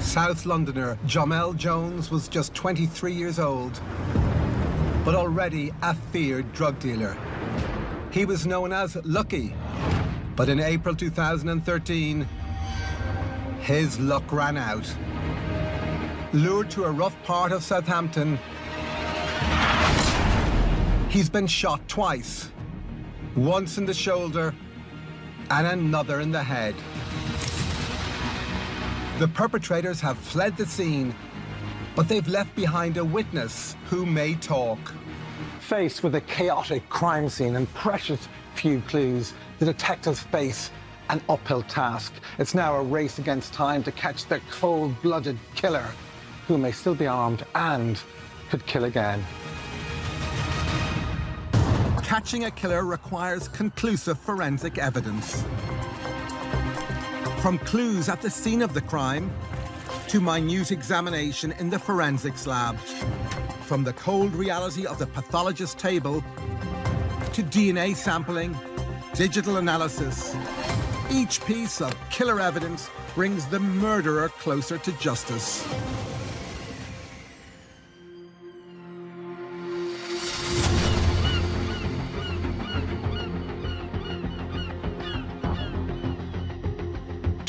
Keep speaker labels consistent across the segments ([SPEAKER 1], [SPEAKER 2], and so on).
[SPEAKER 1] South Londoner Jamel Jones was just 23 years old, but already a feared drug dealer. He was known as Lucky, but in April 2013, his luck ran out. Lured to a rough part of Southampton, he's been shot twice, once in the shoulder and another in the head. The perpetrators have fled the scene, but they've left behind a witness who may talk. Faced with a chaotic crime scene and precious few clues, the detectives face an uphill task. It's now a race against time to catch the cold-blooded killer, who may still be armed and could kill again. Catching a killer requires conclusive forensic evidence. From clues at the scene of the crime to minute examination in the forensics lab. From the cold reality of the pathologist's table to DNA sampling, digital analysis. Each piece of killer evidence brings the murderer closer to justice.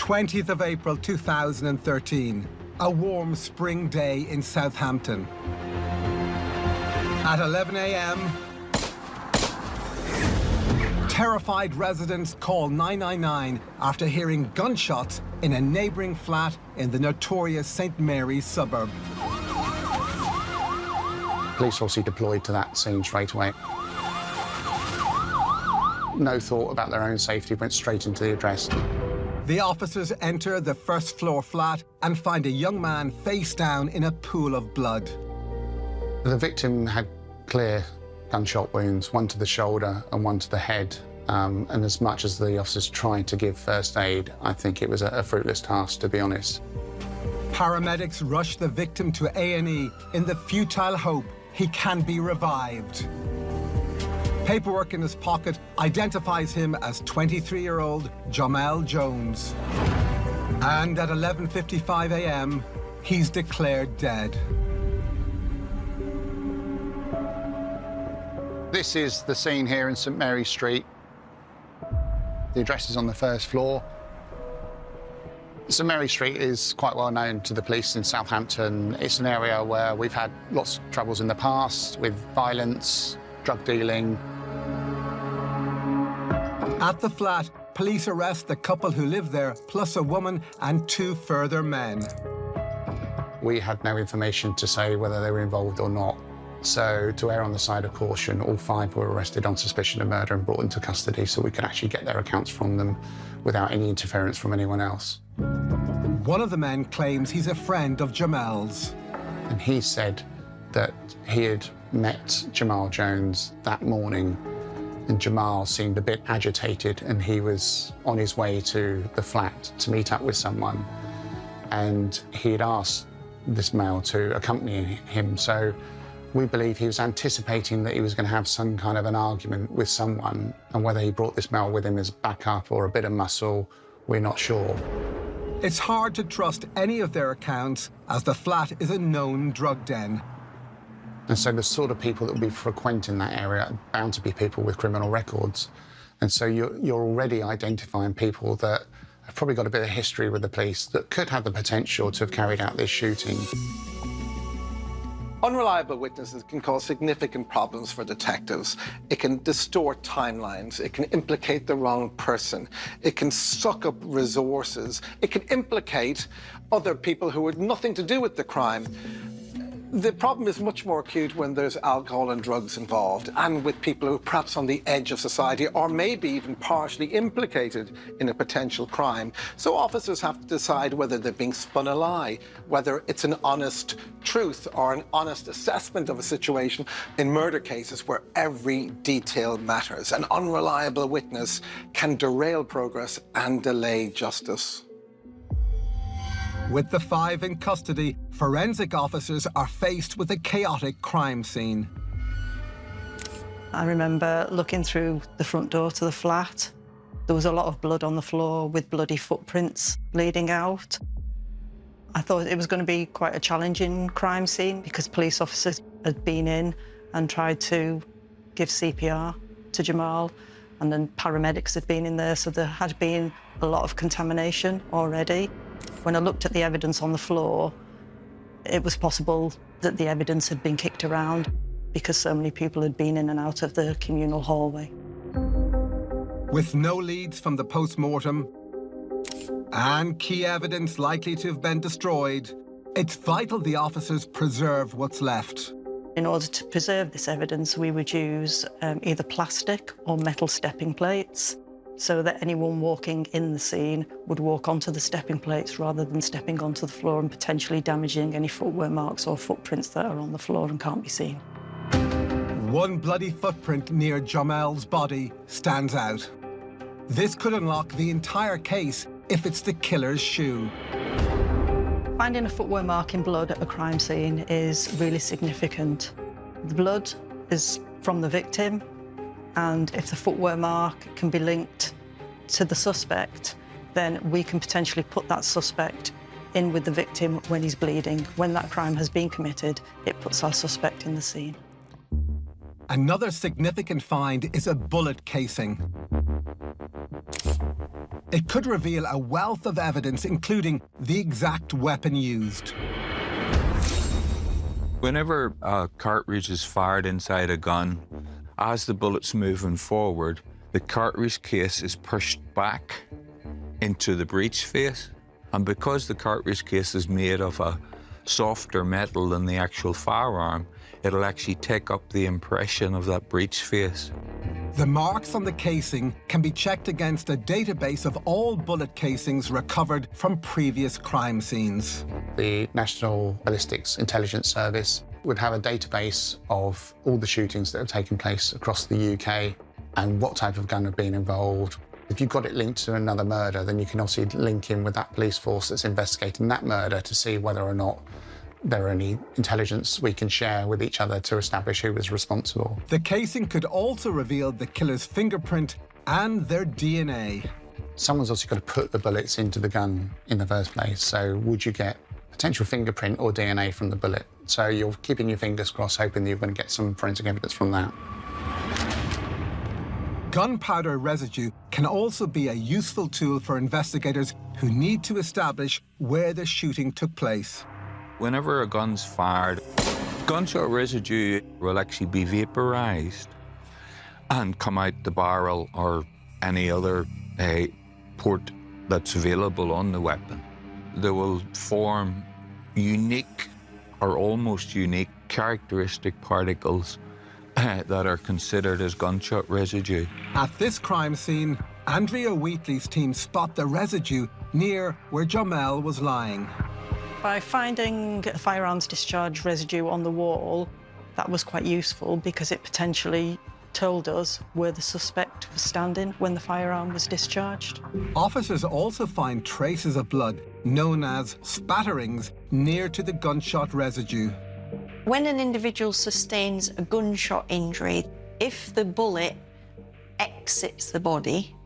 [SPEAKER 1] th of April 2013, a warm spring day in Southampton. At 11 a.m., terrified residents call 999 after hearing gunshots in a neighbouring flat in the notorious St Mary's suburb.
[SPEAKER 2] Police obviously deployed to that scene straight away. No thought about their own safety, went straight into the address.
[SPEAKER 1] The officers enter the first-floor flat and find a young man face down in a pool of blood.
[SPEAKER 2] The victim had clear gunshot wounds, one to the shoulder and one to the head. And as much as the officers tried to give first aid, I think it was a fruitless task, to be honest.
[SPEAKER 1] Paramedics rush the victim to A&E in the futile hope he can be revived. Paperwork in his pocket identifies him as 23-year-old Jamel Jones. And at 11:55 a.m., he's declared dead.
[SPEAKER 2] This is the scene here in St Mary Street. The address is on the first floor. St Mary Street is quite well known to the police in Southampton. It's an area where we've had lots of troubles in the past with violence, drug dealing.
[SPEAKER 1] At the flat, police arrest the couple who live there, plus a woman and 2 further men.
[SPEAKER 2] We had no information to say whether they were involved or not. So, to err on the side of caution, all 5 were arrested on suspicion of murder and brought into custody so we could actually get their accounts from them without any interference from anyone else.
[SPEAKER 1] One of the men claims he's a friend of Jamel's.
[SPEAKER 2] And he said that he had met Jamal Jones that morning, and Jamal seemed a bit agitated, and he was on his way to the flat to meet up with someone. And he had asked this male to accompany him, so we believe he was anticipating that he was going to have some kind of an argument with someone, and whether he brought this male with him as backup or a bit of muscle, we're not sure.
[SPEAKER 1] It's hard to trust any of their accounts, as the flat is a known drug den.
[SPEAKER 2] And so the sort of people that will be frequenting that area are bound to be people with criminal records. And so you're already identifying people that have probably got a bit of history with the police that could have the potential to have carried out this shooting.
[SPEAKER 3] Unreliable witnesses can cause significant problems for detectives. It can distort timelines. It can implicate the wrong person. It can suck up resources. It can implicate other people who had nothing to do with the crime. The problem is much more acute when there's alcohol and drugs involved, and with people who are perhaps on the edge of society or maybe even partially implicated in a potential crime. So officers have to decide whether they're being spun a lie, whether it's an honest truth or an honest assessment of a situation. In murder cases where every detail matters, an unreliable witness can derail progress and delay justice.
[SPEAKER 1] With the 5 in custody, forensic officers are faced with a chaotic crime scene.
[SPEAKER 4] I remember looking through the front door to the flat. There was a lot of blood on the floor with bloody footprints leading out. I thought it was going to be quite a challenging crime scene because police officers had been in and tried to give CPR to Jamal, and then paramedics had been in there, so there had been a lot of contamination already. When I looked at the evidence on the floor, it was possible that the evidence had been kicked around because so many people had been in and out of the communal hallway.
[SPEAKER 1] With no leads from the post-mortem and key evidence likely to have been destroyed, it's vital the officers preserve what's left.
[SPEAKER 4] In order to preserve this evidence, we would use either plastic or metal stepping plates so that anyone walking in the scene would walk onto the stepping plates rather than stepping onto the floor and potentially damaging any footwear marks or footprints that are on the floor and can't be seen.
[SPEAKER 1] One bloody footprint near Jamal's body stands out. This could unlock the entire case if it's the killer's shoe.
[SPEAKER 4] Finding a footwear mark in blood at a crime scene is really significant. The blood is from the victim, and if the footwear mark can be linked to the suspect, then we can potentially put that suspect in with the victim when he's bleeding. When that crime has been committed, it puts our suspect in the scene.
[SPEAKER 1] Another significant find is a bullet casing. It could reveal a wealth of evidence, including the exact weapon used.
[SPEAKER 5] Whenever a cartridge is fired inside a gun, as the bullet's moving forward, the cartridge case is pushed back into the breech face. And because the cartridge case is made of a softer metal than the actual firearm, it'll actually take up the impression of that breech face.
[SPEAKER 1] The marks on the casing can be checked against a database of all bullet casings recovered from previous crime scenes.
[SPEAKER 2] The National Ballistics Intelligence Service would have a database of all the shootings that have taken place across the UK and what type of gun had been involved. If you've got it linked to another murder, then you can also link in with that police force that's investigating that murder to see whether or not there are any intelligence we can share with each other to establish who was responsible.
[SPEAKER 1] The casing could also reveal the killer's fingerprint and their DNA.
[SPEAKER 2] Someone's also got to put the bullets into the gun in the first place, so would you get potential fingerprint or DNA from the bullet? So you're keeping your fingers crossed, hoping that you're going to get some forensic evidence from that.
[SPEAKER 1] Gunpowder residue can also be a useful tool for investigators who need to establish where the shooting took place.
[SPEAKER 5] Whenever a gun's fired, gunshot residue will actually be vaporized and come out the barrel or any other port that's available on the weapon. They will form unique or almost unique characteristic particles that are considered as gunshot residue.
[SPEAKER 1] At this crime scene, Andrea Wheatley's team spot the residue near where Jamal was lying.
[SPEAKER 4] By finding firearms discharge residue on the wall, that was quite useful because it potentially told us where the suspect was standing when the firearm was discharged.
[SPEAKER 1] Officers also find traces of blood, known as spatterings, near to the gunshot residue.
[SPEAKER 6] When an individual sustains a gunshot injury, if the bullet exits the body,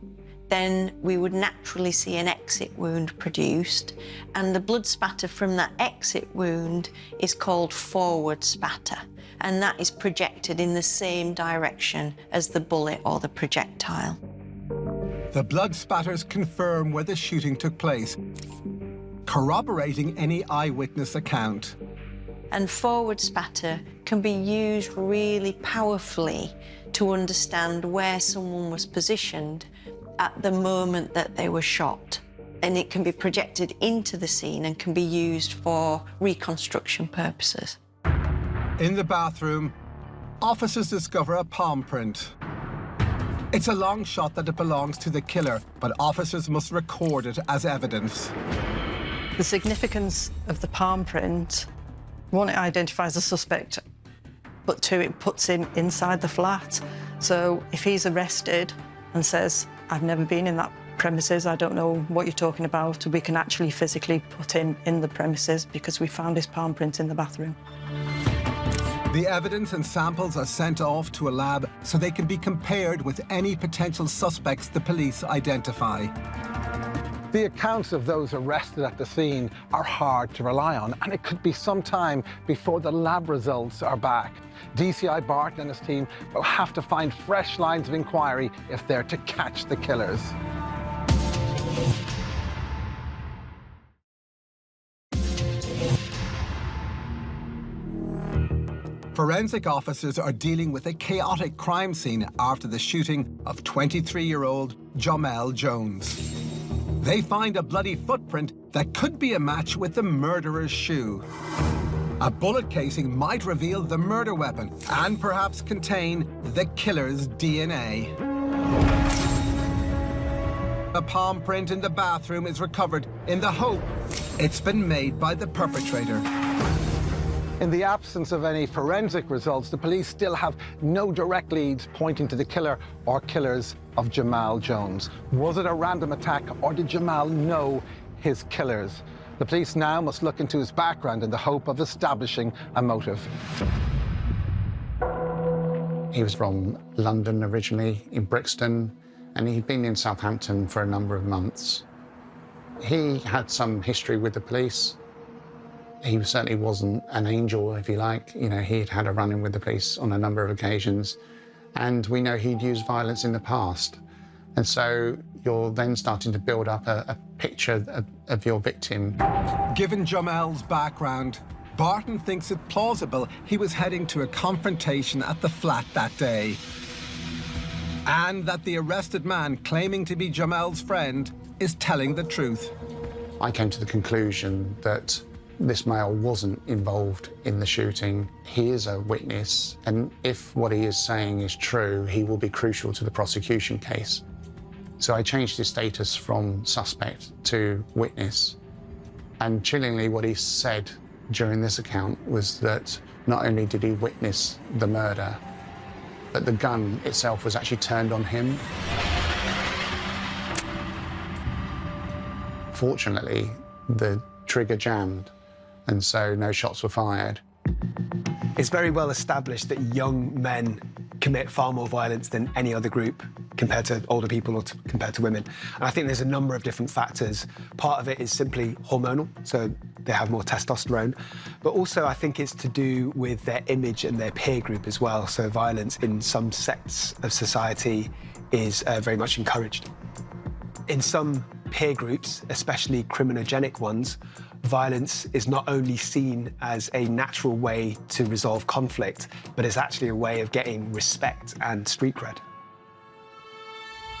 [SPEAKER 6] then we would naturally see an exit wound produced, and the blood spatter from that exit wound is called forward spatter, and that is projected in the same direction as the bullet or the projectile.
[SPEAKER 1] The blood spatters confirm where the shooting took place, corroborating any eyewitness account.
[SPEAKER 6] And forward spatter can be used really powerfully to understand where someone was positioned at the moment that they were shot. And it can be projected into the scene and can be used for reconstruction purposes.
[SPEAKER 1] In the bathroom, officers discover a palm print. It's a long shot that it belongs to the killer, but officers must record it as evidence.
[SPEAKER 4] The significance of the palm print, one, it identifies the suspect, but two, it puts him inside the flat. So if he's arrested and says, I've never been in that premises, I don't know what you're talking about, we can actually physically put him in the premises because we found his palm print in the bathroom.
[SPEAKER 1] The evidence and samples are sent off to a lab so they can be compared with any potential suspects the police identify. The accounts of those arrested at the scene are hard to rely on, and it could be some time before the lab results are back. DCI Barton and his team will have to find fresh lines of inquiry if they're to catch the killers.
[SPEAKER 3] Forensic officers are dealing with a chaotic crime scene after the shooting of 23-year-old Jamel Jones. They find a bloody footprint that could be a match with the murderer's shoe. A bullet casing might reveal the murder weapon and perhaps contain the killer's DNA. A palm print in the bathroom is recovered in the hope it's been made by the perpetrator.
[SPEAKER 1] In the absence of any forensic results, the police still have no direct leads pointing to the killer or killers of Jamal Jones. Was it a random attack, or did Jamal know his killers? The police now must look into his background in the hope of establishing a motive.
[SPEAKER 2] He was from London originally, in Brixton, and he'd been in Southampton for a number of months. He had some history with the police. He certainly wasn't an angel, if you like. You know, he'd had a run-in with the police on a number of occasions, and we know he'd used violence in the past. And so you're then starting to build up a picture of your victim.
[SPEAKER 3] Given Jamel's background, Barton thinks it plausible he was heading to a confrontation at the flat that day, and that the arrested man claiming to be Jamel's friend is telling the truth.
[SPEAKER 2] I came to the conclusion that this male wasn't involved in the shooting. He is a witness, and if what he is saying is true, he will be crucial to the prosecution case. So I changed his status from suspect to witness. And chillingly, what he said during this account was that not only did he witness the murder, but the gun itself was actually turned on him. Fortunately, the trigger jammed, and so no shots were fired.
[SPEAKER 7] It's very well established that young men commit far more violence than any other group compared to older people or compared to women. And I think there's a number of different factors. Part of it is simply hormonal, so they have more testosterone. But also I think it's to do with their image and their peer group as well. So violence in some sects of society is very much encouraged. In some peer groups, especially criminogenic ones, violence is not only seen as a natural way to resolve conflict, but it's actually a way of getting respect and street cred.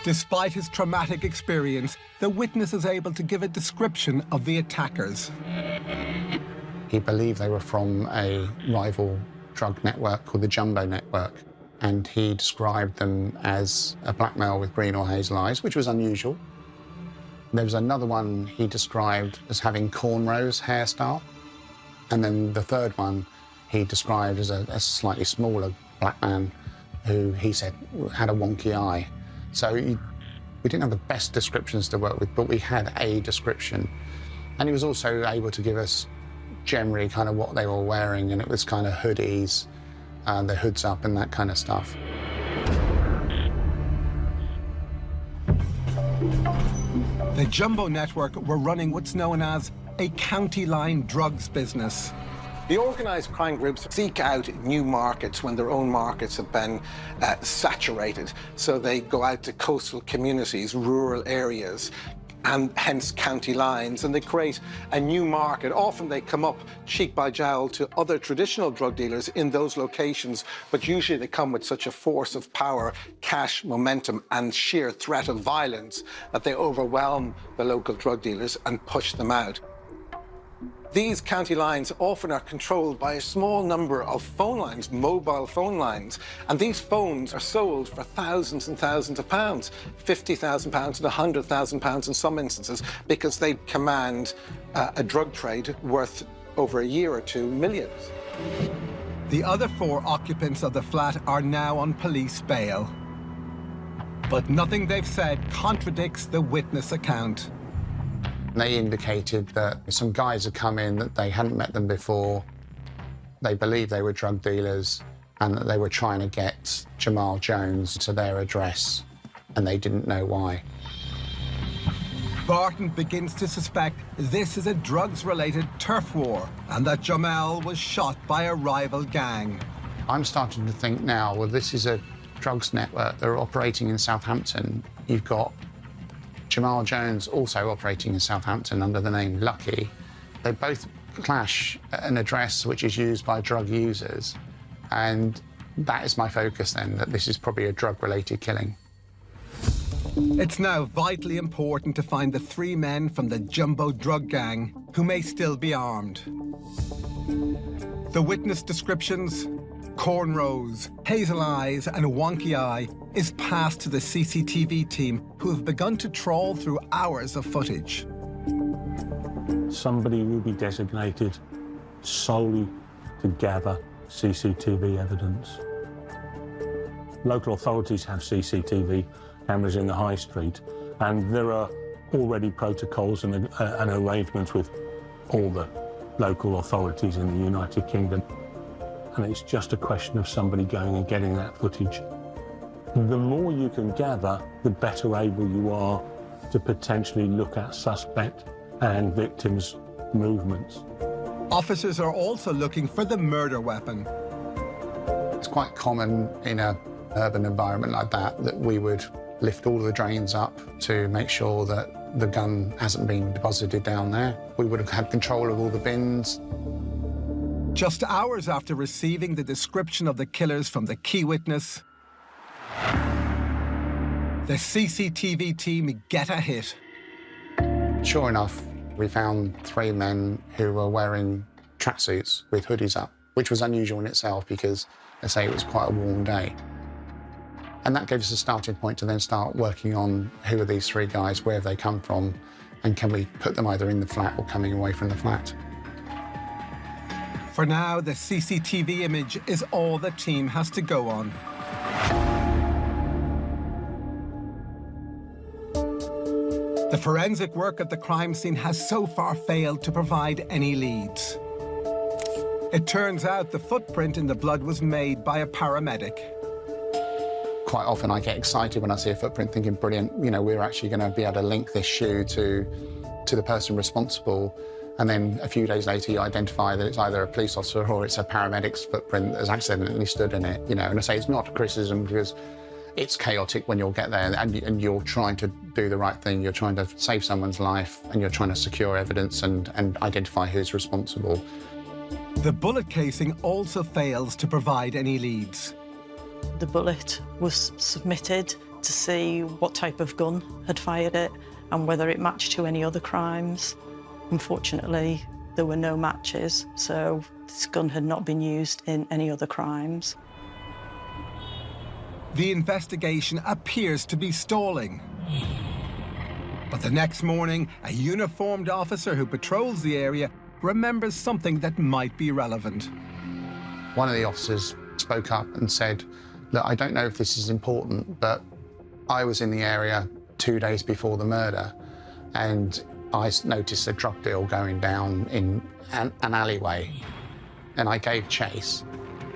[SPEAKER 3] Despite his traumatic experience, the witness is able to give a description of the attackers.
[SPEAKER 2] He believed they were from a rival drug network called the Jumbo Network, and he described them as a black male with green or hazel eyes, which was unusual. There was another one he described as having cornrows hairstyle. And then the third one he described as a slightly smaller black man who he said had a wonky eye. So we didn't have the best descriptions to work with, but we had a description. And he was also able to give us generally kind of what they were wearing, and it was kind of hoodies, the hoods up and that kind of stuff.
[SPEAKER 3] The Jumbo Network were running what's known as a county line drugs business. The organised crime groups seek out new markets when their own markets have been saturated. So they go out to coastal communities, rural areas, and hence county lines, and they create a new market. Often they come up cheek by jowl to other traditional drug dealers in those locations, but usually they come with such a force of power, cash, momentum, and sheer threat of violence that they overwhelm the local drug dealers and push them out. These county lines often are controlled by a small number of phone lines, mobile phone lines, and these phones are sold for thousands and thousands of pounds, £50,000 and £100,000 in some instances, because they command a drug trade worth over a year or two millions. The other 4 occupants of the flat are now on police bail, but nothing they've said contradicts the witness account.
[SPEAKER 2] They indicated that some guys had come in, that they hadn't met them before. They believed they were drug dealers and that they were trying to get Jamal Jones to their address, and they didn't know why.
[SPEAKER 1] Barton begins to suspect this is a drugs-related turf war and that Jamel was shot by a rival gang.
[SPEAKER 2] I'm starting to think now, well, this is a drugs network. They're operating in Southampton. You've got Jamal Jones also operating in Southampton under the name Lucky. They both clash at an address which is used by drug users. And that is my focus then, that this is probably a drug-related killing.
[SPEAKER 1] It's now vitally important to find the 3 men from the Jumbo drug gang who may still be armed. The witness descriptions, cornrows, hazel eyes and a wonky eye, is passed to the CCTV team who have begun to trawl through hours of footage.
[SPEAKER 8] Somebody will be designated solely to gather CCTV evidence. Local authorities have CCTV cameras in the high street, and there are already protocols and arrangements with all the local authorities in the United Kingdom. And it's just a question of somebody going and getting that footage. The more you can gather, the better able you are to potentially look at suspect and victims' movements.
[SPEAKER 1] Officers are also looking for the murder weapon.
[SPEAKER 2] It's quite common in an urban environment like that we would lift all the drains up to make sure that the gun hasn't been deposited down there. We would have had control of all the bins.
[SPEAKER 1] Just hours after receiving the description of the killers from the key witness, the CCTV team get a hit.
[SPEAKER 2] Sure enough, we found 3 men who were wearing tracksuits with hoodies up, which was unusual in itself because, let's say, it was quite a warm day. And that gave us a starting point to then start working on who are these 3 guys, where have they come from, and can we put them either in the flat or coming away from the flat.
[SPEAKER 1] For now, the CCTV image is all the team has to go on. The forensic work at the crime scene has so far failed to provide any leads. It turns out the footprint in the blood was made by a paramedic.
[SPEAKER 2] Quite often I get excited when I see a footprint thinking, brilliant, you know, we're actually going to be able to link this shoe to the person responsible. And then a few days later, you identify that it's either a police officer or it's a paramedic's footprint that has accidentally stood in it, you know. And I say it's not a criticism because it's chaotic when you'll get there and you're trying to do the right thing. You're trying to save someone's life and you're trying to secure evidence and identify who's responsible.
[SPEAKER 1] The bullet casing also fails to provide any leads.
[SPEAKER 4] The bullet was submitted to see what type of gun had fired it and whether it matched to any other crimes. Unfortunately, there were no matches, so this gun had not been used in any other crimes.
[SPEAKER 1] The investigation appears to be stalling. But the next morning, a uniformed officer who patrols the area remembers something that might be relevant.
[SPEAKER 2] One of the officers spoke up and said, look, I don't know if this is important, but I was in the area 2 days before the murder, and I noticed a drug deal going down in an alleyway, and I gave chase,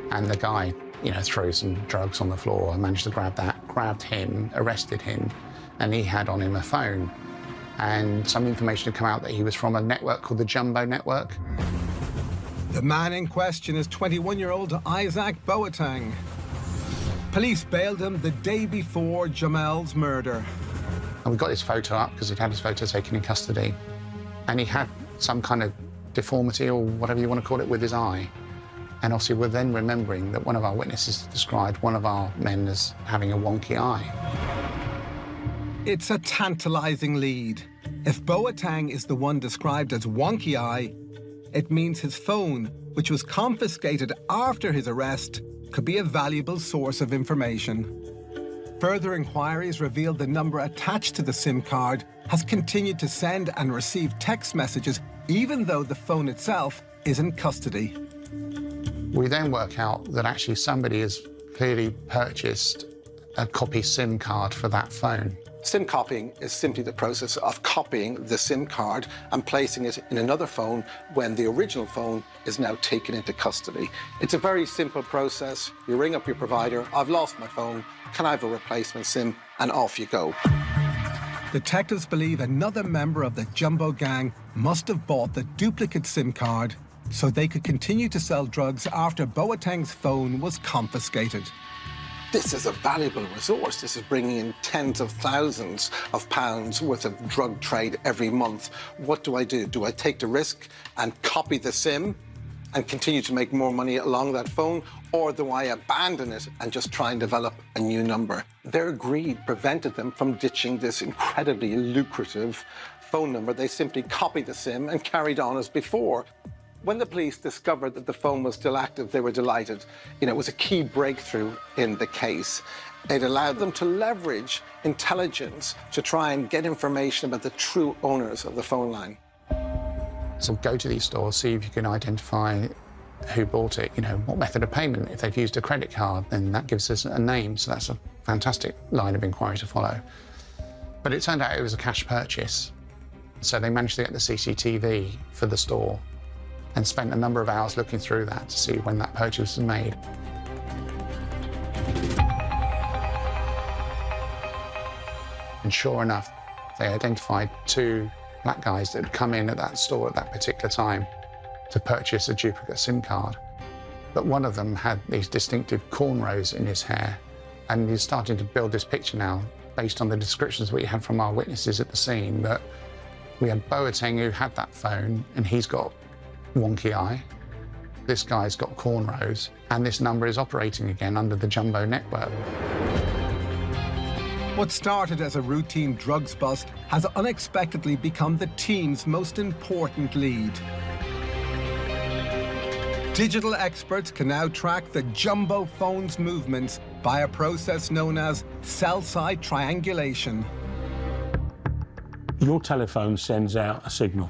[SPEAKER 2] and the guy, you know, threw some drugs on the floor. I managed to grab that, grabbed him, arrested him, and he had on him a phone. And some information had come out that he was from a network called the Jumbo Network.
[SPEAKER 1] The man in question is 21-year-old Isaac Boateng. Police bailed him the day before Jamel's murder.
[SPEAKER 2] And we got his photo up because he'd had his photo taken in custody. And he had some kind of deformity or whatever you want to call it with his eye. And obviously we're then remembering that one of our witnesses described one of our men as having a wonky eye.
[SPEAKER 1] It's a tantalizing lead. If Boateng is the one described as wonky eye, it means his phone, which was confiscated after his arrest, could be a valuable source of information. Further inquiries revealed the number attached to the SIM card has continued to send and receive text messages, even though the phone itself is in custody.
[SPEAKER 2] We then work out that actually somebody has clearly purchased a copy SIM card for that phone.
[SPEAKER 3] SIM copying is simply the process of copying the SIM card and placing it in another phone when the original phone is now taken into custody. It's a very simple process. You ring up your provider, I've lost my phone, can I have a replacement SIM? And off you go.
[SPEAKER 1] Detectives believe another member of the Jumbo gang must have bought the duplicate SIM card so they could continue to sell drugs after Boateng's phone was confiscated.
[SPEAKER 3] This is a valuable resource. This is bringing in tens of thousands of pounds worth of drug trade every month. What do? Do I take the risk and copy the SIM and continue to make more money along that phone, or do I abandon it and just try and develop a new number? Their greed prevented them from ditching this incredibly lucrative phone number. They simply copied the SIM and carried on as before. When the police discovered that the phone was still active, they were delighted. You know, it was a key breakthrough in the case. It allowed them to leverage intelligence to try and get information about the true owners of the phone line.
[SPEAKER 2] So go to these stores, see if you can identify who bought it, you know, what method of payment. If they've used a credit card, then that gives us a name. So that's a fantastic line of inquiry to follow. But it turned out it was a cash purchase. So they managed to get the CCTV for the store and spent a number of hours looking through that to see when that purchase was made. And sure enough, they identified two black guys that had come in at that store at that particular time to purchase a duplicate SIM card. But one of them had these distinctive cornrows in his hair, and he's starting to build this picture now, based on the descriptions we had from our witnesses at the scene, that we had Boateng who had that phone, and he's got wonky eye. This guy's got cornrows, and this number is operating again under the Jumbo network.
[SPEAKER 1] What started as a routine drugs bust has unexpectedly become the team's most important lead. Digital experts can now track the Jumbo phone's movements by a process known as cell-site triangulation.
[SPEAKER 8] Your telephone sends out a signal.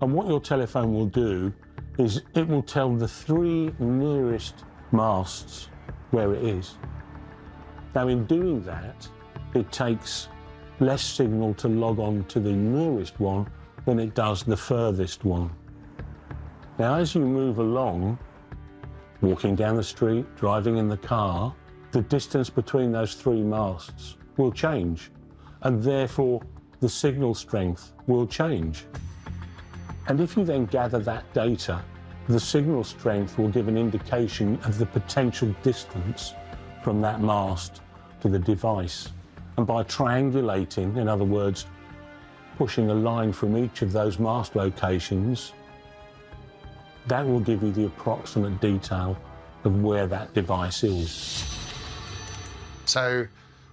[SPEAKER 8] And what your telephone will do is it will tell the three nearest masts where it is. Now, in doing that, it takes less signal to log on to the nearest one than it does the furthest one. Now, as you move along, walking down the street, driving in the car, the distance between those three masts will change, and therefore the signal strength will change. And if you then gather that data, the signal strength will give an indication of the potential distance from that mast to the device. And by triangulating, in other words, pushing a line from each of those mast locations, that will give you the approximate detail of where that device is.
[SPEAKER 2] So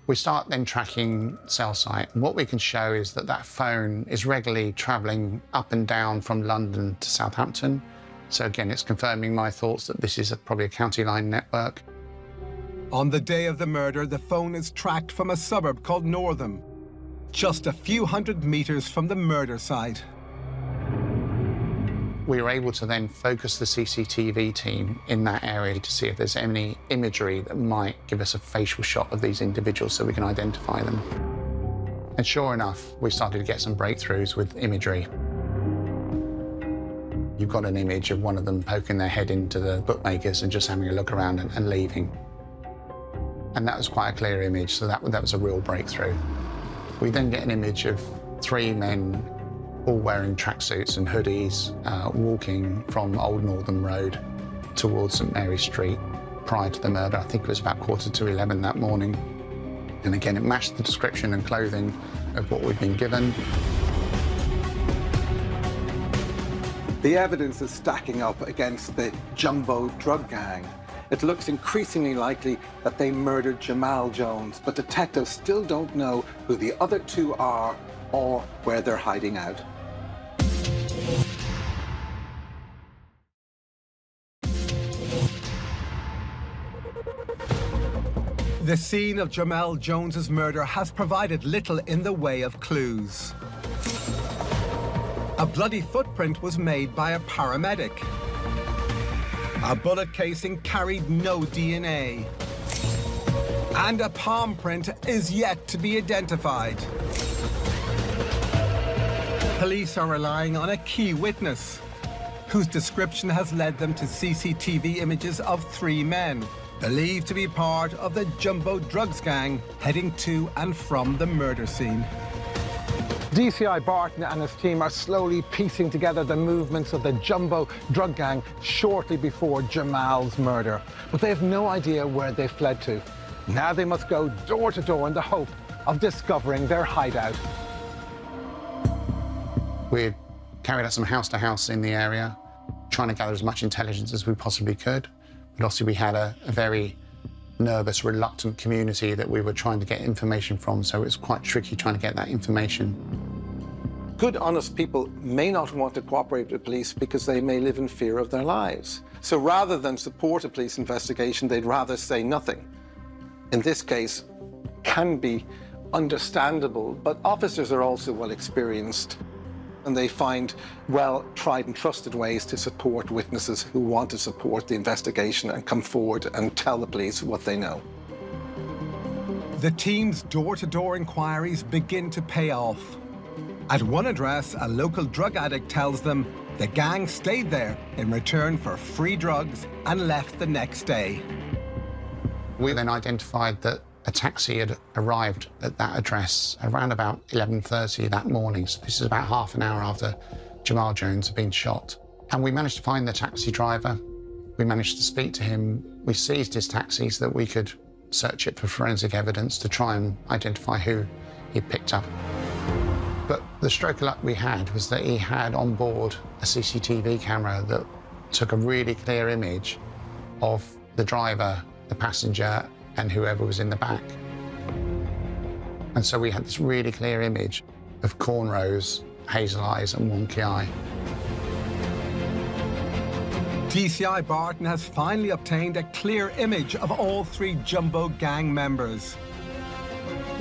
[SPEAKER 2] we start then tracking cell site. And what we can show is that that phone is regularly travelling up and down from London to Southampton. So again, it's confirming my thoughts that this is probably a county line network.
[SPEAKER 1] On the day of the murder, the phone is tracked from a suburb called Northam, just a few hundred meters from the murder site.
[SPEAKER 2] We were able to then focus the CCTV team in that area to see if there's any imagery that might give us a facial shot of these individuals so we can identify them. And sure enough, we started to get some breakthroughs with imagery. You've got an image of one of them poking their head into the bookmakers and just having a look around and leaving. And that was quite a clear image, so that was a real breakthrough. We then get an image of three men all wearing tracksuits and hoodies, walking from Old Northam Road towards St Mary Street prior to the murder. I think it was about 11:15 that morning. And again, it matched the description and clothing of what we'd been given.
[SPEAKER 3] The evidence is stacking up against the Jumbo drug gang. It looks increasingly likely that they murdered Jamal Jones, but detectives still don't know who the other two are or where they're hiding out.
[SPEAKER 1] The scene of Jamal Jones's murder has provided little in the way of clues. A bloody footprint was made by a paramedic. A bullet casing carried no DNA. And a palm print is yet to be identified. Police are relying on a key witness, whose description has led them to CCTV images of three men, believed to be part of the Jumbo Drugs gang heading to and from the murder scene. DCI Barton and his team are slowly piecing together the movements of the Jumbo drug gang shortly before Jamal's murder. But they have no idea where they fled to. Now they must go door to door in the hope of discovering their hideout.
[SPEAKER 2] We carried out some house to house in the area, trying to gather as much intelligence as we possibly could. But obviously we had a very nervous, reluctant community that we were trying to get information from, so it was quite tricky trying to get that information.
[SPEAKER 3] Good, honest people may not want to cooperate with police because they may live in fear of their lives. So rather than support a police investigation, they'd rather say nothing. In this case, can be understandable, but officers are also well experienced, and they find well tried and trusted ways to support witnesses who want to support the investigation and come forward and tell the police what they know.
[SPEAKER 1] The team's door-to-door inquiries begin to pay off. At one address, a local drug addict tells them the gang stayed there in return for free drugs and left the next day.
[SPEAKER 2] We then identified that a taxi had arrived at that address around about 11:30 that morning. So this is about half an hour after Jamal Jones had been shot. And we managed to find the taxi driver. We managed to speak to him. We seized his taxi so that we could search it for forensic evidence to try and identify who he'd picked up. But the stroke of luck we had was that he had on board a CCTV camera that took a really clear image of the driver, the passenger, and whoever was in the back. And so we had this really clear image of cornrows, hazel eyes, and wonky eye.
[SPEAKER 1] DCI Barton has finally obtained a clear image of all three Jumbo gang members.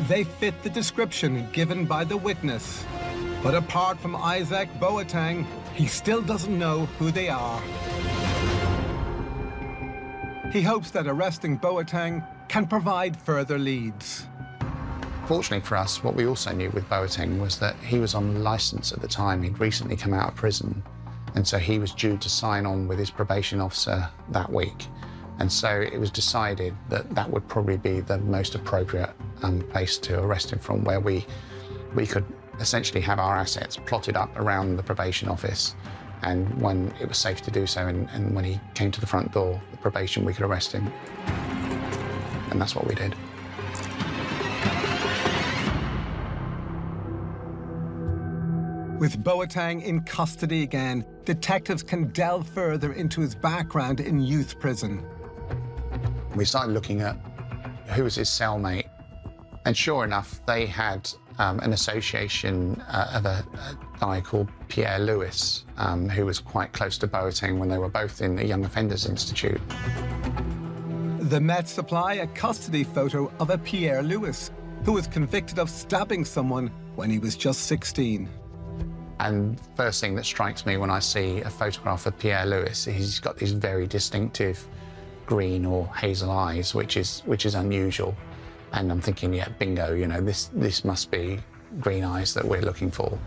[SPEAKER 1] They fit the description given by the witness. But apart from Isaac Boateng, he still doesn't know who they are. He hopes that arresting Boateng can provide further leads.
[SPEAKER 2] Fortunately for us, what we also knew with Boateng was that he was on licence at the time. He'd recently come out of prison, and so he was due to sign on with his probation officer that week. And so it was decided that that would probably be the most appropriate place to arrest him from, where we could essentially have our assets plotted up around the probation office, and when it was safe to do so, and when he came to the front door, the probation, we could arrest him. And that's what we did.
[SPEAKER 1] With Boateng in custody again, detectives can delve further into his background in youth prison.
[SPEAKER 2] We started looking at who was his cellmate, and sure enough, they had an association of a guy called Pierre Lewis, who was quite close to Boateng when they were both in the Young Offenders Institute.
[SPEAKER 1] The Met supply a custody photo of a Pierre Lewis, who was convicted of stabbing someone when he was just 16.
[SPEAKER 2] And first thing that strikes me when I see a photograph of Pierre Lewis, he's got these very distinctive green or hazel eyes, which is unusual. And I'm thinking, yeah, bingo, you know, this must be green eyes that we're looking for.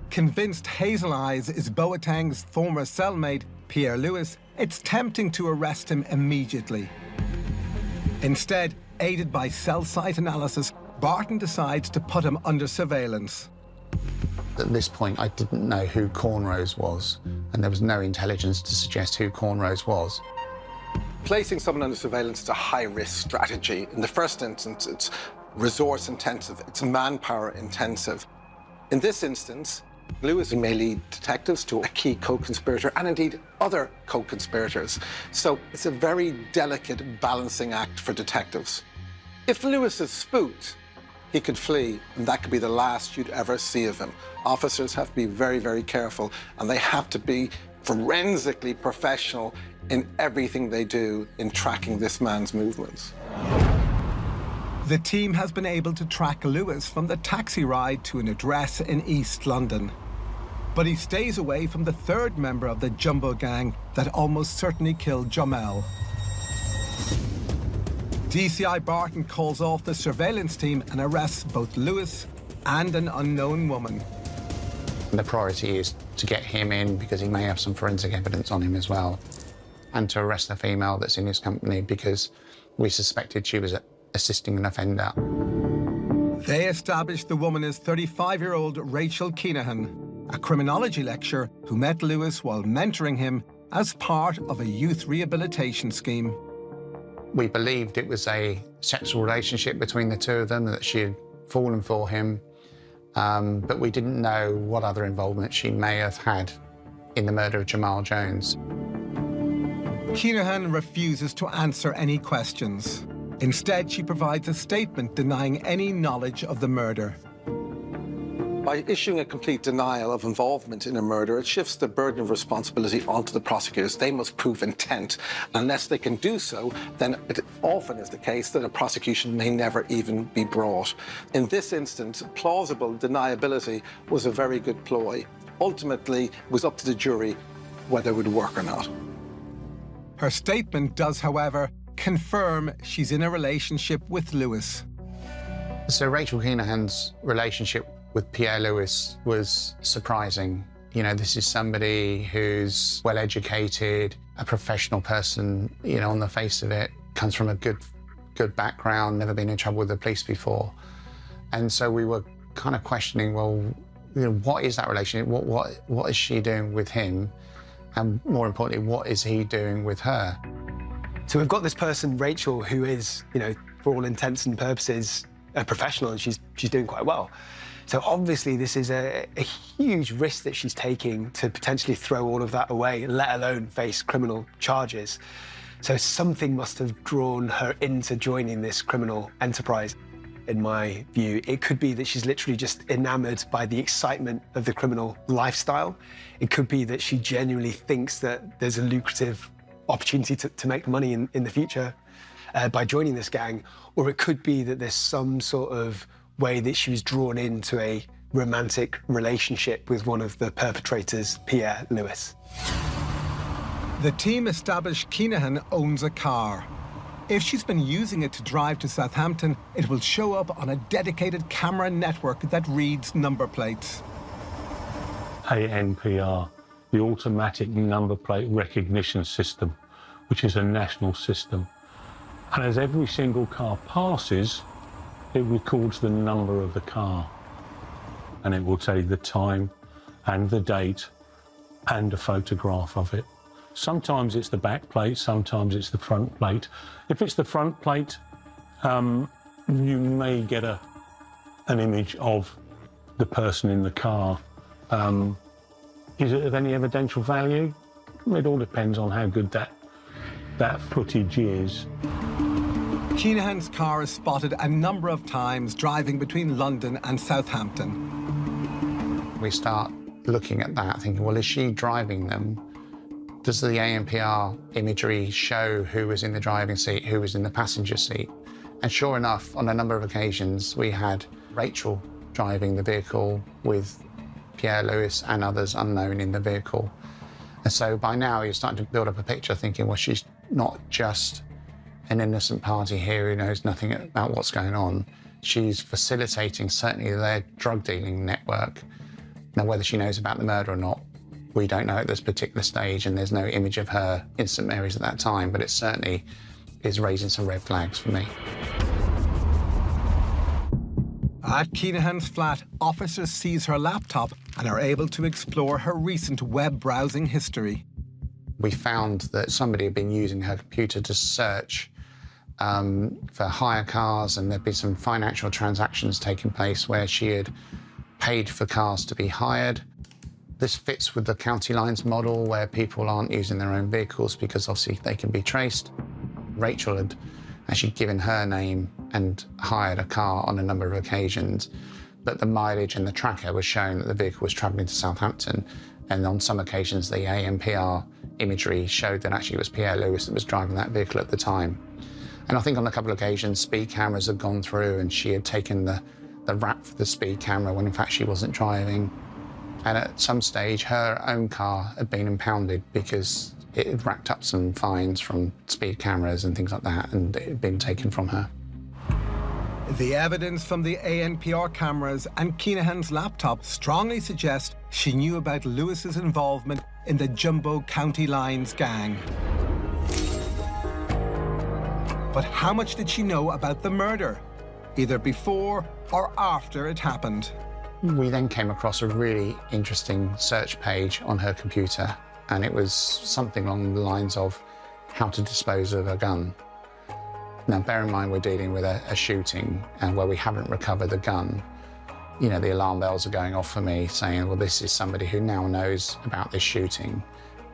[SPEAKER 1] Convinced Hazel Eyes is Boateng's former cellmate, Pierre Lewis, it's tempting to arrest him immediately. Instead, aided by cell site analysis, Barton decides to put him under surveillance.
[SPEAKER 2] At this point, I didn't know who Cornrows was, and there was no intelligence to suggest who Cornrows was.
[SPEAKER 3] Placing someone under surveillance is a high-risk strategy. In the first instance, it's resource-intensive, it's manpower-intensive. In this instance, Lewis may lead detectives to a key co-conspirator and indeed other co-conspirators. So it's a very delicate balancing act for detectives. If Lewis is spooked, he could flee, and that could be the last you'd ever see of him. Officers have to be very, very careful, and they have to be forensically professional in everything they do in tracking this man's movements.
[SPEAKER 1] The team has been able to track Lewis from the taxi ride to an address in East London. But he stays away from the third member of the Jumbo gang that almost certainly killed Jamal. DCI Barton calls off the surveillance team and arrests both Lewis and an unknown woman.
[SPEAKER 2] The priority is to get him in because he may have some forensic evidence on him as well. and to arrest the female that's in his company because we suspected she was assisting an offender.
[SPEAKER 1] They established the woman as 35-year-old Rachel Keenahan, a criminology lecturer who met Lewis while mentoring him as part of a youth rehabilitation scheme.
[SPEAKER 2] We believed it was a sexual relationship between the two of them, that she had fallen for him, but we didn't know what other involvement she may have had in the murder of Jamal Jones.
[SPEAKER 1] Keenahan refuses to answer any questions. Instead, she provides a statement denying any knowledge of the murder.
[SPEAKER 3] By issuing a complete denial of involvement in a murder, it shifts the burden of responsibility onto the prosecutors. They must prove intent. Unless they can do so, then it often is the case that a prosecution may never even be brought. In this instance, plausible deniability was a very good ploy. Ultimately, it was up to the jury whether it would work or not.
[SPEAKER 1] Her statement does, however, confirm she's in a relationship with Lewis.
[SPEAKER 2] So Rachel Keenahan's relationship with Pierre Lewis was surprising. You know, this is somebody who's well-educated, a professional person, you know, on the face of it, comes from a good background, never been in trouble with the police before. And so we were kind of questioning, well, you know, what is that relationship? What is she doing with him? And more importantly, what is he doing with her?
[SPEAKER 7] So we've got this person, Rachel, who is, you know, for all intents and purposes, a professional, and she's doing quite well. So obviously this is a huge risk that she's taking to potentially throw all of that away, let alone face criminal charges. So something must have drawn her into joining this criminal enterprise. In my view, it could be that she's literally just enamored by the excitement of the criminal lifestyle. It could be that she genuinely thinks that there's a lucrative opportunity to make money in the future by joining this gang, or it could be that there's some sort of way that she was drawn into a romantic relationship with one of the perpetrators, Pierre Lewis.
[SPEAKER 1] The team established Keenahan owns a car. If she's been using it to drive to Southampton, it will show up on a dedicated camera network that reads number plates.
[SPEAKER 8] ANPR, the Automatic Number Plate Recognition System, which is a national system. And as every single car passes, it records the number of the car. And it will tell you the time and the date and a photograph of it. Sometimes it's the back plate, sometimes it's the front plate. If it's the front plate, you may get an image of the person in the car. Is it of any evidential value? It all depends on how good that footage is.
[SPEAKER 1] Keenahan's car is spotted a number of times driving between London and Southampton.
[SPEAKER 2] We start looking at that, thinking, well, is she driving them? Does the ANPR imagery show who was in the driving seat, who was in the passenger seat? And sure enough, on a number of occasions, we had Rachel driving the vehicle with Pierre Lewis and others unknown in the vehicle. And so by now, you're starting to build up a picture, thinking, well, she's not just an innocent party here who knows nothing about what's going on. She's facilitating certainly their drug dealing network. Now, whether she knows about the murder or not, we don't know at this particular stage, and there's no image of her in St Mary's at that time, but it certainly is raising some red flags for me.
[SPEAKER 1] At Keenahan's flat, officers seize her laptop and are able to explore her recent web browsing history.
[SPEAKER 2] We found that somebody had been using her computer to search for hire cars, and there'd been some financial transactions taking place where she had paid for cars to be hired. This fits with the county lines model where people aren't using their own vehicles because obviously they can be traced. Rachel had actually given her name and hired a car on a number of occasions, but the mileage and the tracker was showing that the vehicle was travelling to Southampton, and on some occasions the ANPR imagery showed that actually it was Pierre Lewis that was driving that vehicle at the time. And I think on a couple of occasions speed cameras had gone through and she had taken the rap for the speed camera when in fact she wasn't driving. And at some stage her own car had been impounded because it had racked up some fines from speed cameras and things like that, and it had been taken from her.
[SPEAKER 1] The evidence from the ANPR cameras and Keenahan's laptop strongly suggests she knew about Lewis's involvement in the Jumbo County Lines gang. But how much did she know about the murder, either before or after it happened?
[SPEAKER 2] We then came across a really interesting search page on her computer, and it was something along the lines of how to dispose of a gun. Now, bear in mind, we're dealing with a shooting and where we haven't recovered the gun. You know, the alarm bells are going off for me saying, well, this is somebody who now knows about this shooting.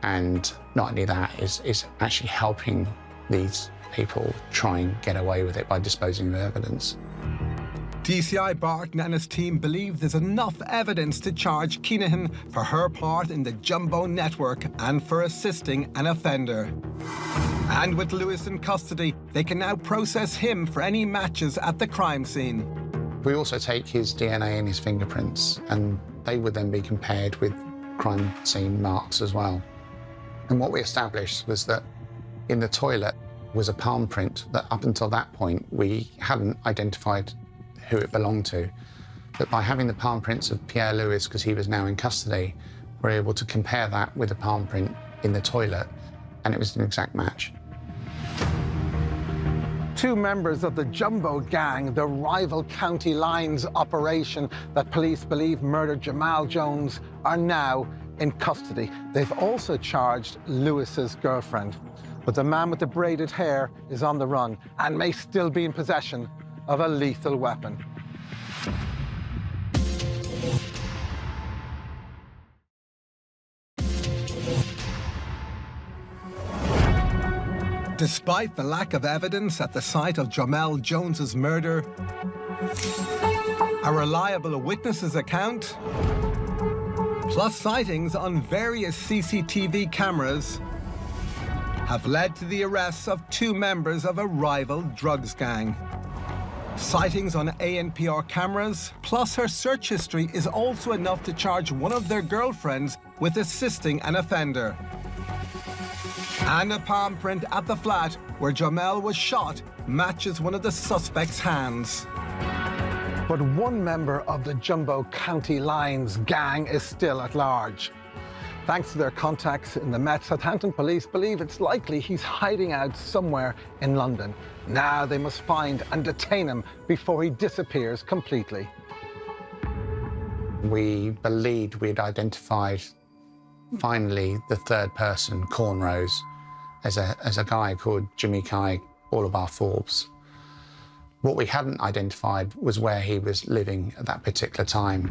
[SPEAKER 2] And not only that, is actually helping these people try and get away with it by disposing of evidence.
[SPEAKER 1] DCI Barton and his team believe there's enough evidence to charge Kinahan for her part in the Jumbo network and for assisting an offender. And with Lewis in custody, they can now process him for any matches at the crime scene.
[SPEAKER 2] We also take his DNA and his fingerprints, and they would then be compared with crime scene marks as well. And what we established was that in the toilet was a palm print that up until that point we hadn't identified who it belonged to. But by having the palm prints of Pierre Lewis, because he was now in custody, we're able to compare that with the palm print in the toilet, and it was an exact match.
[SPEAKER 1] Two members of the Jumbo gang, the rival county lines operation that police believe murdered Jamal Jones, are now in custody. They've also charged Lewis's girlfriend. But the man with the braided hair is on the run and may still be in possession of a lethal weapon. Despite the lack of evidence at the site of Jamal Jones's murder, a reliable witness's account, plus sightings on various CCTV cameras, have led to the arrests of two members of a rival drugs gang. Sightings on ANPR cameras, plus her search history, is also enough to charge one of their girlfriends with assisting an offender. And a palm print at the flat where Jamal was shot matches one of the suspect's hands. But one member of the Jumbo County Lines gang is still at large. Thanks to their contacts in the Met, Southampton police believe it's likely he's hiding out somewhere in London. Now they must find and detain him before he disappears completely.
[SPEAKER 2] We believed we'd identified, finally, the third person, Cornrows, as a guy called Jimmy Kai Orlebar Forbes. What we hadn't identified was where he was living at that particular time.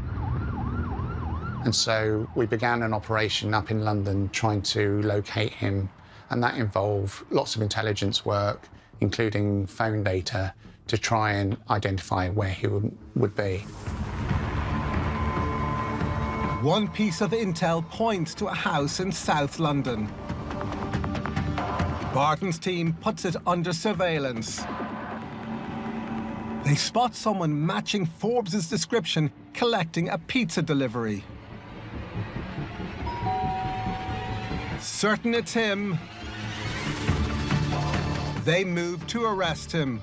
[SPEAKER 2] And so we began an operation up in London trying to locate him, and that involved lots of intelligence work, including phone data, to try and identify where he would be.
[SPEAKER 1] One piece of intel points to a house in South London. Barton's team puts it under surveillance. They spot someone matching Forbes' description collecting a pizza delivery. Certain it's him, they move to arrest him.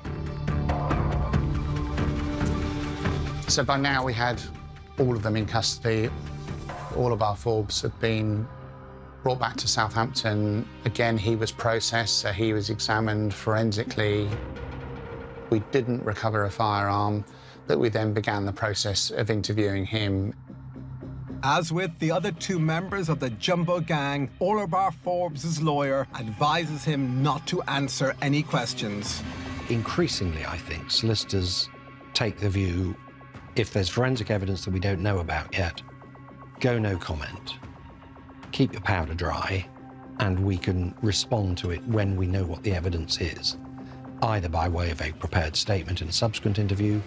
[SPEAKER 2] So by now we had all of them in custody. All of our Forbes had been brought back to Southampton. Again, he was processed, so he was examined forensically. We didn't recover a firearm, but we then began the process of interviewing him.
[SPEAKER 1] As with the other two members of the Jumbo gang, Orlebar Forbes' lawyer advises him not to answer any questions.
[SPEAKER 9] Increasingly, I think, solicitors take the view, if there's forensic evidence that we don't know about yet, go no comment, keep your powder dry, and we can respond to it when we know what the evidence is, either by way of a prepared statement in a subsequent interview,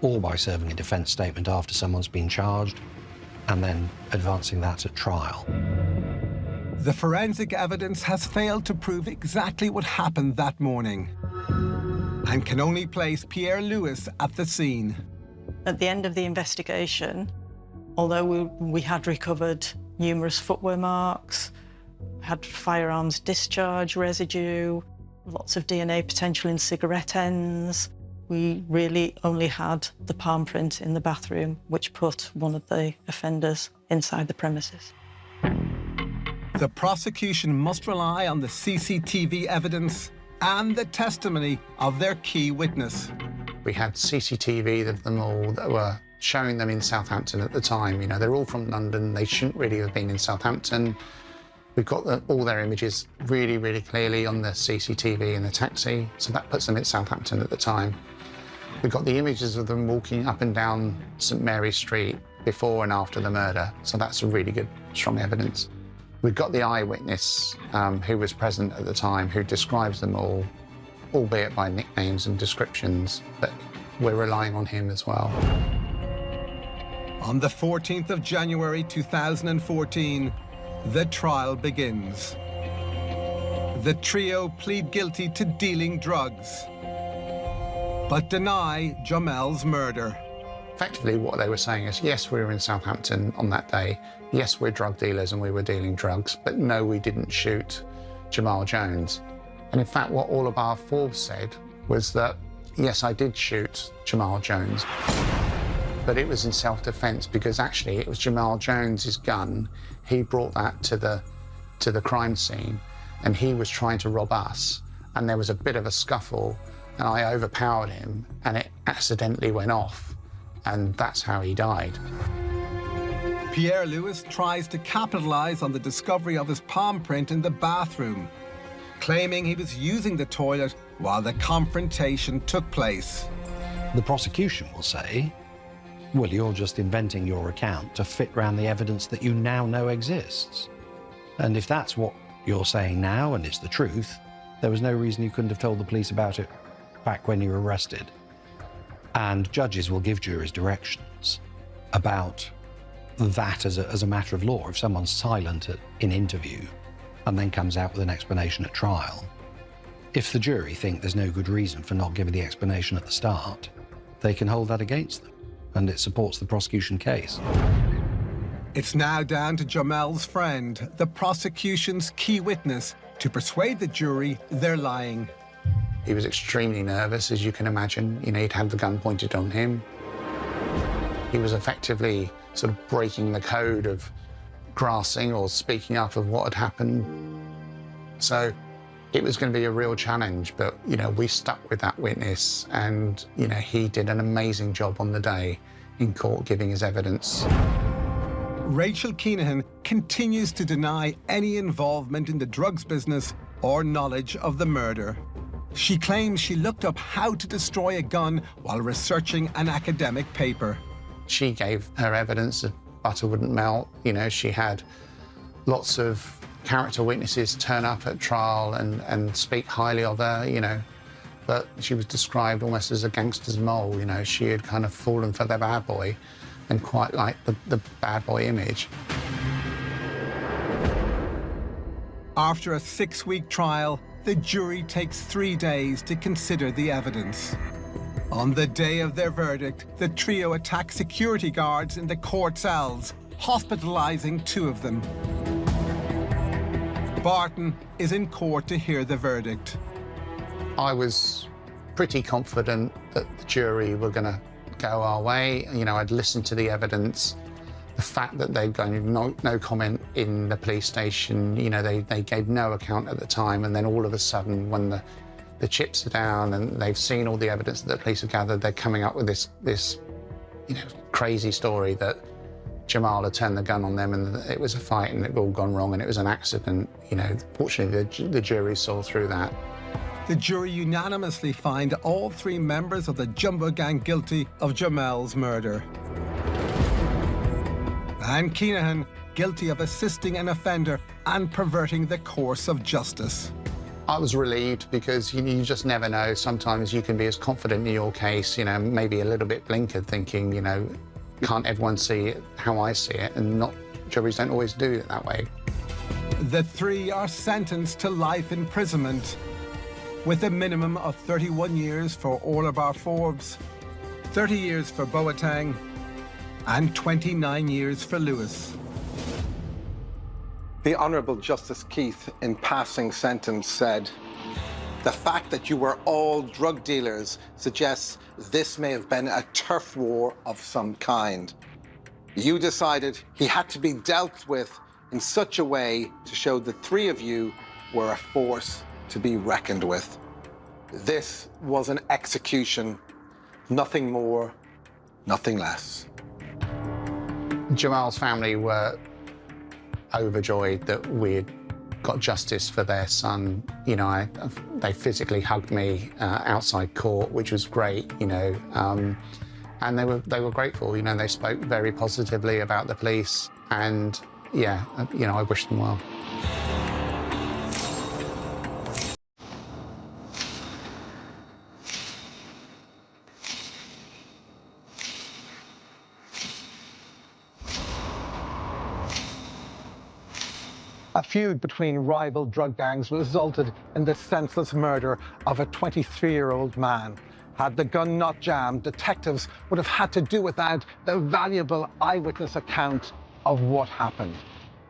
[SPEAKER 9] or by serving a defense statement after someone's been charged, and then advancing that at trial.
[SPEAKER 1] The forensic evidence has failed to prove exactly what happened that morning, and can only place Pierre Lewis at the scene.
[SPEAKER 4] At the end of the investigation, although we had recovered numerous footwear marks, had firearms discharge residue, lots of DNA potential in cigarette ends, we really only had the palm print in the bathroom, which put one of the offenders inside the premises.
[SPEAKER 1] The prosecution must rely on the CCTV evidence and the testimony of their key witness.
[SPEAKER 2] We had CCTV of them all that were showing them in Southampton at the time. You know, they're all from London. They shouldn't really have been in Southampton. We've got all their images really, really clearly on the CCTV in the taxi, so that puts them at Southampton at the time. We've got the images of them walking up and down St Mary's Street before and after the murder, so that's a really good, strong evidence. We've got the eyewitness who was present at the time, who describes them all, albeit by nicknames and descriptions, but we're relying on him as well.
[SPEAKER 1] On the 14th of January 2014, the trial begins. The trio plead guilty to dealing drugs, but deny Jamal's murder.
[SPEAKER 2] Effectively, what they were saying is, yes, we were in Southampton on that day. Yes, we're drug dealers and we were dealing drugs, but no, we didn't shoot Jamal Jones. And in fact, what all of our Forbes said was that, yes, I did shoot Jamal Jones, but it was in self-defense because actually it was Jamal Jones's gun. He brought that to the crime scene and he was trying to rob us. And there was a bit of a scuffle and I overpowered him and it accidentally went off. And that's how he died.
[SPEAKER 1] Pierre Lewis tries to capitalize on the discovery of his palm print in the bathroom, claiming he was using the toilet while the confrontation took place.
[SPEAKER 9] The prosecution will say, well, you're just inventing your account to fit around the evidence that you now know exists. And if that's what you're saying now and it's the truth, there was no reason you couldn't have told the police about it back when you were arrested. And judges will give juries directions about that as a matter of law. If someone's silent in interview and then comes out with an explanation at trial, if the jury think there's no good reason for not giving the explanation at the start, they can hold that against them, and it supports the prosecution case.
[SPEAKER 1] It's now down to Jamal's friend, the prosecution's key witness, to persuade the jury they're lying.
[SPEAKER 2] He was extremely nervous, as you can imagine. You know, he'd had the gun pointed on him. He was effectively sort of breaking the code of grassing or speaking up of what had happened. So it was going to be a real challenge, but, you know, we stuck with that witness and, you know, he did an amazing job on the day in court giving his evidence.
[SPEAKER 1] Rachel Keenahan continues to deny any involvement in the drugs business or knowledge of the murder. She claims she looked up how to destroy a gun while researching an academic paper.
[SPEAKER 2] She gave her evidence that butter wouldn't melt. You know, she had lots of character witnesses turn up at trial and speak highly of her, you know. But she was described almost as a gangster's mole, you know. She had kind of fallen for the bad boy and quite liked the bad boy image.
[SPEAKER 1] After a 6-week trial, the jury takes 3 days to consider the evidence. On the day of their verdict, the trio attack security guards in the court cells, hospitalizing 2 of them. Barton is in court to hear the verdict.
[SPEAKER 2] I was pretty confident that the jury were going to go our way. You know, I'd listened to the evidence. The fact that they'd gone no comment in the police station, you know, they gave no account at the time, and then all of a sudden, when the chips are down and they've seen all the evidence that the police have gathered, they're coming up with this you know, crazy story that Jamal had turned the gun on them and it was a fight and it had all gone wrong and it was an accident. You know, fortunately, the jury saw through that.
[SPEAKER 1] The jury unanimously find all 3 members of the Jumbo Gang guilty of Jamal's murder. And Keenahan guilty of assisting an offender and perverting the course of justice.
[SPEAKER 2] I was relieved because you just never know. Sometimes you can be as confident in your case, you know, maybe a little bit blinkered, thinking, you know, can't everyone see it how I see it? And juries don't always do it that way.
[SPEAKER 1] The 3 are sentenced to life imprisonment, with a minimum of 31 years for Orlebar Forbes, 30 years for Boateng, and 29 years for Lewis. The Honourable Justice Keith, in passing sentence, said, "The fact that you were all drug dealers suggests this may have been a turf war of some kind. You decided he had to be dealt with in such a way to show the 3 of you were a force to be reckoned with."
[SPEAKER 3] This was an execution, nothing more, nothing less.
[SPEAKER 2] Jamal's family were overjoyed that we'd got justice for their son. You know, they physically hugged me outside court, which was great, you know, and they were grateful. You know, they spoke very positively about the police, and yeah, you know, I wish them well.
[SPEAKER 1] A feud between rival drug gangs resulted in the senseless murder of a 23-year-old man. Had the gun not jammed, detectives would have had to do without the valuable eyewitness account of what happened.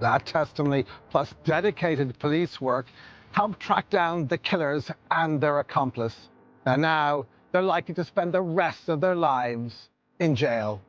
[SPEAKER 1] That testimony, plus dedicated police work, helped track down the killers and their accomplice. And now they're likely to spend the rest of their lives in jail.